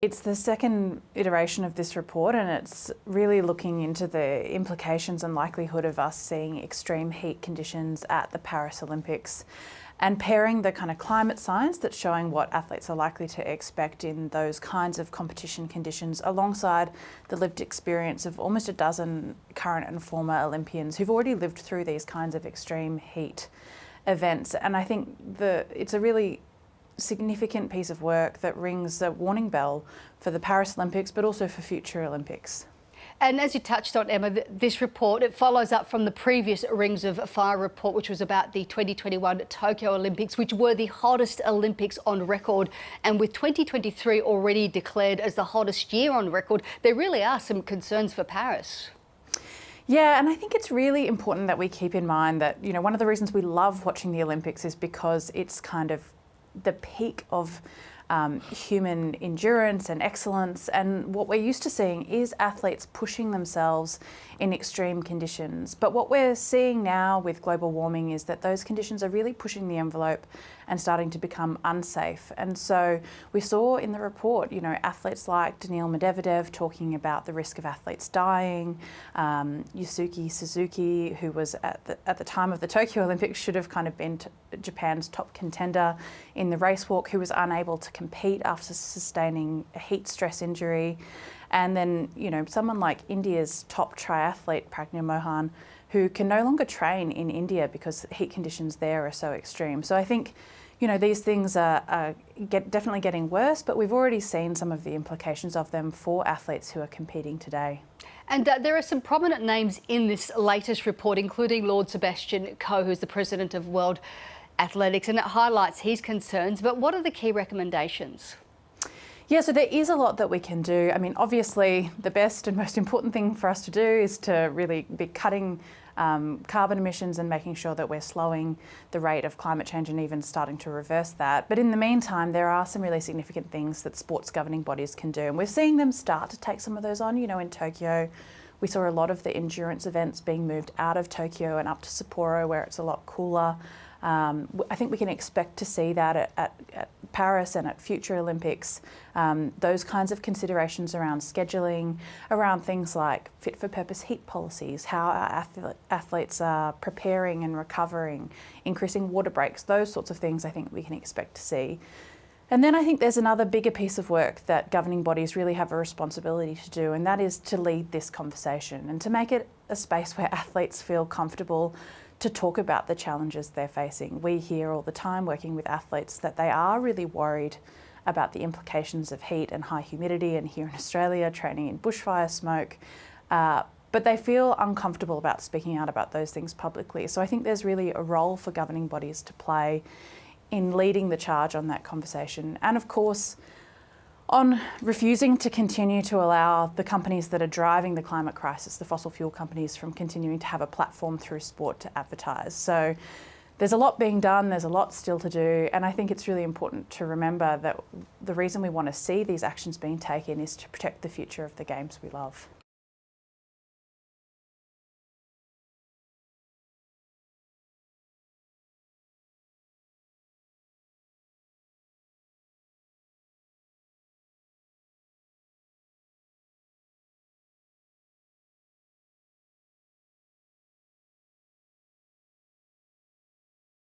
It's the second iteration of this report, and it's really looking into the implications and likelihood of us seeing extreme heat conditions at the Paris Olympics and pairing the kind of climate science that's showing what athletes are likely to expect in those kinds of competition conditions alongside the lived experience of almost a dozen current and former Olympians who've already lived through these kinds of extreme heat events. And I think it's a really significant piece of work that rings a warning bell for the Paris Olympics, but also for future Olympics. And as you touched on, Emma, this report, it follows up from the previous Rings of Fire report, which was about the 2021 Tokyo Olympics, which were the hottest Olympics on record. And with 2023 already declared as the hottest year on record, there really are some concerns for Paris. Yeah, and I think it's really important that we keep in mind that, you know, one of the reasons we love watching the Olympics is because it's kind of the peak of human endurance and excellence, and what we're used to seeing is athletes pushing themselves in extreme conditions. But what we're seeing now with global warming is that those conditions are really pushing the envelope and starting to become unsafe. And so we saw in the report, you know, athletes like Daniil Medvedev talking about the risk of athletes dying, Yusuke Suzuki, who was at the time of the Tokyo Olympics should have kind of been Japan's top contender in the race walk, who was unable to compete after sustaining a heat stress injury. And then, you know, someone like India's top triathlete, Pragya Mohan, who can no longer train in India because heat conditions there are so extreme. So I think, you know, these things are definitely getting worse, but we've already seen some of the implications of them for athletes who are competing today. And there are some prominent names in this latest report, including Lord Sebastian Coe, who's the president of World Athletics, and it highlights his concerns. But what are the key recommendations? Yeah, so there is a lot that we can do. I mean, obviously, the best and most important thing for us to do is to really be cutting carbon emissions and making sure that we're slowing the rate of climate change and even starting to reverse that. But in the meantime, there are some really significant things that sports governing bodies can do. And we're seeing them start to take some of those on. You know, in Tokyo, we saw a lot of the endurance events being moved out of Tokyo and up to Sapporo, where it's a lot cooler. I think we can expect to see that at Paris and at future Olympics. Those kinds of considerations around scheduling, around things like fit-for-purpose heat policies, how our athletes are preparing and recovering, increasing water breaks, those sorts of things I think we can expect to see. And then I think there's another bigger piece of work that governing bodies really have a responsibility to do, and that is to lead this conversation and to make it a space where athletes feel comfortable to talk about the challenges they're facing. We hear all the time working with athletes that they are really worried about the implications of heat and high humidity, and here in Australia, training in bushfire smoke, but they feel uncomfortable about speaking out about those things publicly. So I think there's really a role for governing bodies to play in leading the charge on that conversation. And of course, on refusing to continue to allow the companies that are driving the climate crisis, the fossil fuel companies, from continuing to have a platform through sport to advertise. So there's a lot being done, there's a lot still to do, and I think it's really important to remember that the reason we want to see these actions being taken is to protect the future of the games we love.